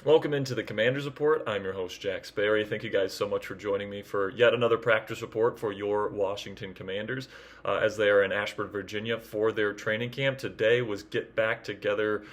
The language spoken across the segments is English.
Welcome into the Commander's Report. I'm your host, Jack Sperry. Thank you guys so much for joining me for yet another practice report for your Washington Commanders as they are in Ashburn, Virginia for their training camp. Today was Get Back Together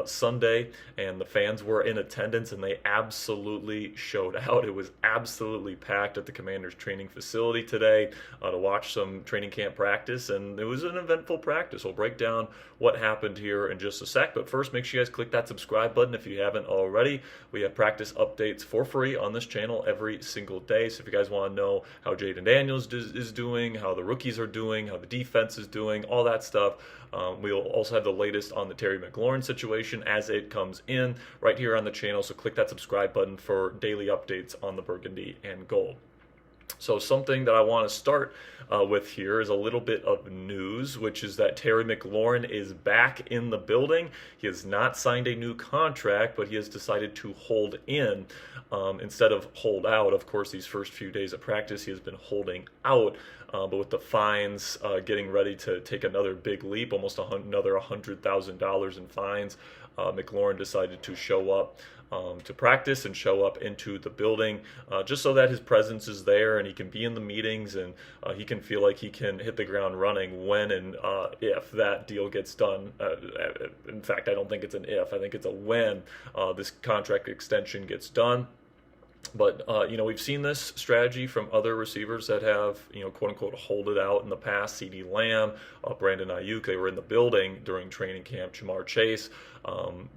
Sunday, and the fans were in attendance, and they absolutely showed out. It was absolutely packed at the Commanders training facility today to watch some training camp practice, and it was an eventful practice. We'll break down what happened here in just a sec, but first make sure you guys click that subscribe button if you haven't already. We have practice updates for free on this channel every single day, so if you guys want to know how Jayden Daniels is doing, how the rookies are doing, how the defense is doing, all that stuff, we'll also have the latest on the Terry McLaurin situation as it comes in right here on the channel, so click that subscribe button for daily updates on the Burgundy and Gold. So something that I want to start with here is a little bit of news, which is that Terry McLaurin is back in the building. He has not signed a new contract, but he has decided to hold in instead of hold out. Of course, these first few days of practice, he has been holding out. But with the fines getting ready to take another big leap, almost another $100,000 in fines, McLaurin decided to show up to practice and show up into the building just so that his presence is there and he can be in the meetings and he can feel like he can hit the ground running when and if that deal gets done. In fact, I don't think it's an if, I think it's a when this contract extension gets done. But, we've seen this strategy from other receivers that have, quote unquote, hold it out in the past. CD Lamb, Brandon Ayuk, they were in the building during training camp. Jamar Chase,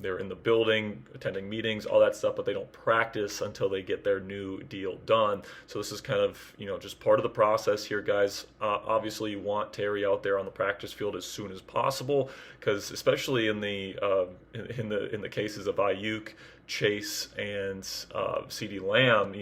they're in the building, attending meetings, all that stuff, but they don't practice until they get their new deal done. So this is kind of, just part of the process here, guys. Obviously, you want Terry out there on the practice field as soon as possible, because especially in the cases of Ayuk, Chase, and CD Lamb,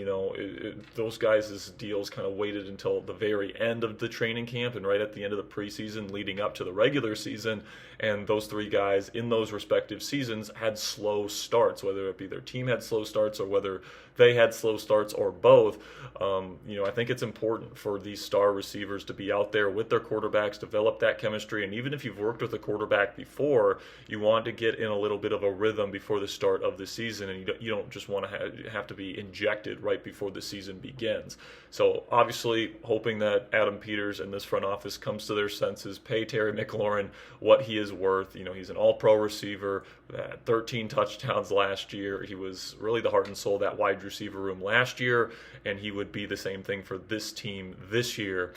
those guys' deals kind of waited until the very end of the training camp and right at the end of the preseason leading up to the regular season. And those three guys in those respective seasons had slow starts, whether it be their team had slow starts or whether they had slow starts or both. I think it's important for these star receivers to be out there with their quarterbacks, develop that chemistry. And even if you've worked with a quarterback before, you want to get in a little bit of a rhythm before the start of the season. And you don't just want to have to be injected right before the season begins. So obviously hoping that Adam Peters and this front office comes to their senses, pay Terry McLaurin what he is worth. He's an all-pro receiver, had 13 touchdowns last year. He was really the heart and soul of that wide receiver room last year, and he would be the same thing for this team this year.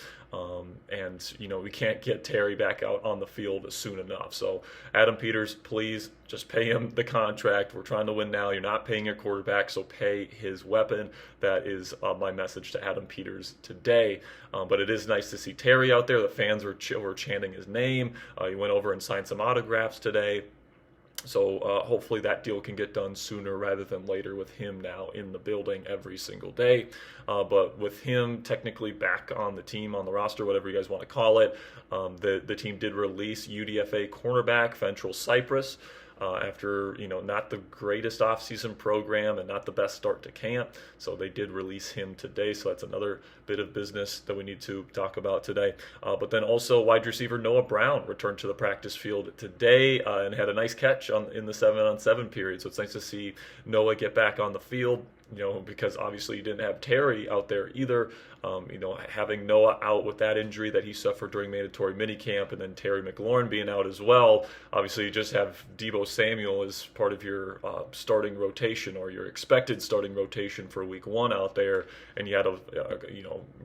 We can't get Terry back out on the field soon enough. So Adam Peters, please just pay him the contract. We're trying to win now. You're not paying your quarterback, so pay his weapon. That is my message to Adam Peters today. But it is nice to see Terry out there. The fans were chanting his name. He went over and signed some autographs today. So hopefully that deal can get done sooner rather than later with him now in the building every single day. But with him technically back on the team, on the roster, whatever you guys want to call it, the team did release UDFA cornerback Fentrell Cypress. After not the greatest offseason program and not the best start to camp. So they did release him today. So that's another bit of business that we need to talk about today. But then also wide receiver Noah Brown returned to the practice field today and had a nice catch in the 7-on-7 period. So it's nice to see Noah get back on the field. Because obviously you didn't have Terry out there either. Having Noah out with that injury that he suffered during mandatory minicamp, and then Terry McLaurin being out as well. Obviously, you just have Deebo Samuel as part of your starting rotation or your expected starting rotation for week one out there, and you had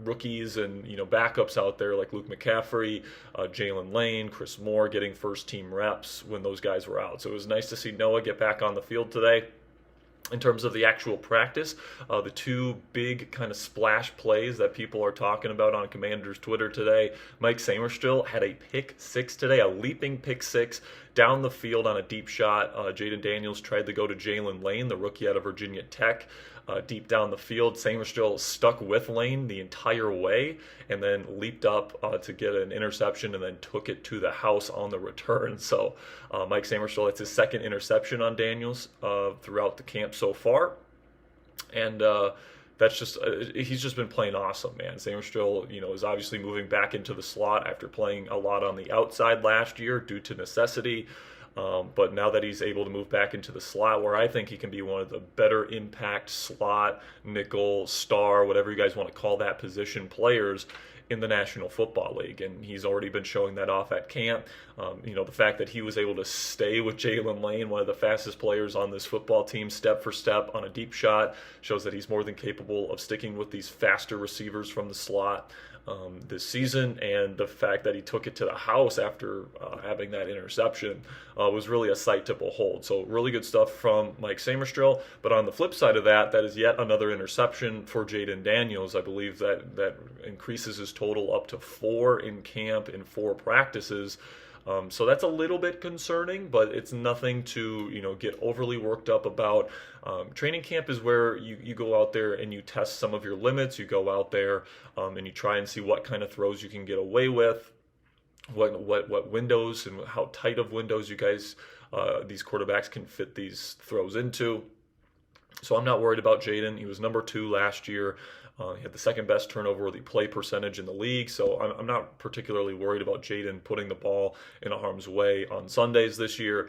rookies and backups out there like Luke McCaffrey, Jalen Lane, Chris Moore getting first team reps when those guys were out. So it was nice to see Noah get back on the field today. In terms of the actual practice, the two big kind of splash plays that people are talking about on Commanders Twitter today, Mike Sammerstrel had a pick six today, a leaping pick six down the field on a deep shot. Jayden Daniels tried to go to Jalen Lane, the rookie out of Virginia Tech, deep down the field. Sammerstrel stuck with Lane the entire way and then leaped up to get an interception and then took it to the house on the return. So Mike Sammerstrel, that's his second interception on Daniels throughout the camp so far. And that's just he's just been playing awesome, man. Sammerstrel, is obviously moving back into the slot after playing a lot on the outside last year due to necessity. But now that he's able to move back into the slot, where I think he can be one of the better impact slot, nickel, star, whatever you guys want to call that position players in the National Football League, and he's already been showing that off at camp. The fact that he was able to stay with Jayden Lane, one of the fastest players on this football team, step for step on a deep shot, shows that he's more than capable of sticking with these faster receivers from the slot this season. And the fact that he took it to the house after having that interception was really a sight to behold. So really good stuff from Mike Sammerstrel. But on the flip side of that, that is yet another interception for Jayden Daniels. I believe that increases his total up to 4 in camp in 4 practices. So that's a little bit concerning, but it's nothing to get overly worked up about. Training camp is where you go out there and you test some of your limits. You go out there and you try and see what kind of throws you can get away with, what windows and how tight of windows you guys, these quarterbacks can fit these throws into. So I'm not worried about Jayden. He was number 2 last year. He had the second best turnover-worthy play percentage in the league, so I'm not particularly worried about Jayden putting the ball in harm's way on Sundays this year.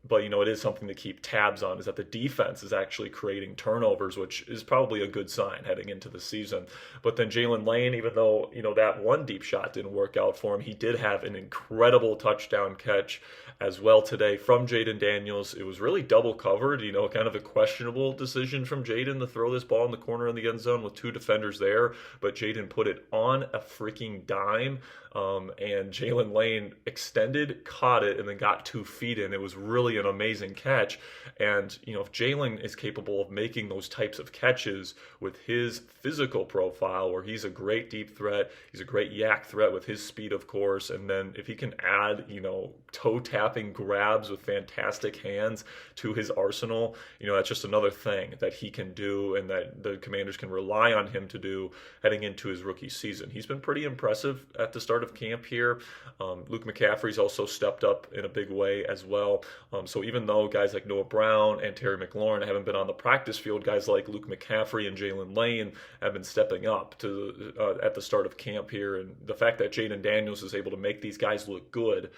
But it is something to keep tabs on, is that the defense is actually creating turnovers, which is probably a good sign heading into the season. But then Jayden Lane, even though that one deep shot didn't work out for him, he did have an incredible touchdown catch as well today from Jayden Daniels. It was really double covered, kind of a questionable decision from Jayden to throw this ball in the corner of the end zone with 2 defenders there, but Jayden put it on a freaking dime, and Jayden Lane extended, caught it, and then got 2 feet in. It was really an amazing catch. And if Jayden is capable of making those types of catches with his physical profile, where he's a great deep threat, he's a great yak threat with his speed, of course, and then if he can add toe tapping grabs with fantastic hands to his arsenal, that's just another thing that he can do and that the Commanders can rely on him to do heading into his rookie season. He's been pretty impressive at the start of camp here. Luke McCaffrey's also stepped up in a big way as well. So even though guys like Noah Brown and Terry McLaurin haven't been on the practice field, guys like Luke McCaffrey and Jayden Lane have been stepping up to at the start of camp here. And the fact that Jayden Daniels is able to make these guys look good,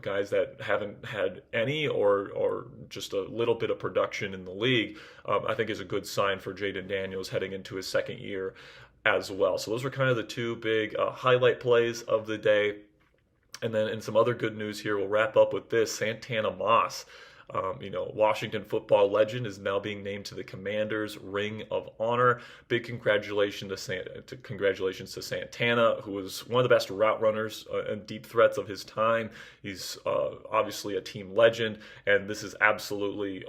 guys that haven't had any or just a little bit of production in the league, I think is a good sign for Jayden Daniels heading into his second year as well. So those were kind of the 2 big highlight plays of the day. And then in some other good news here, we'll wrap up with this. Santana Moss, Washington football legend, is now being named to the Commanders Ring of Honor. Big congratulations to Santana, who was one of the best route runners and deep threats of his time. He's obviously a team legend, and this is absolutely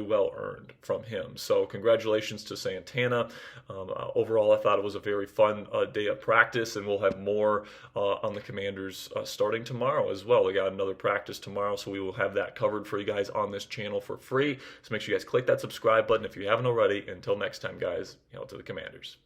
well earned from him. So congratulations to Santana. Overall, I thought it was a very fun day of practice, and we'll have more on the Commanders starting tomorrow as well. We got another practice tomorrow, so we will have that covered for you guys on this channel for free. So make sure you guys click that subscribe button if you haven't already. Until next time, guys, to the Commanders.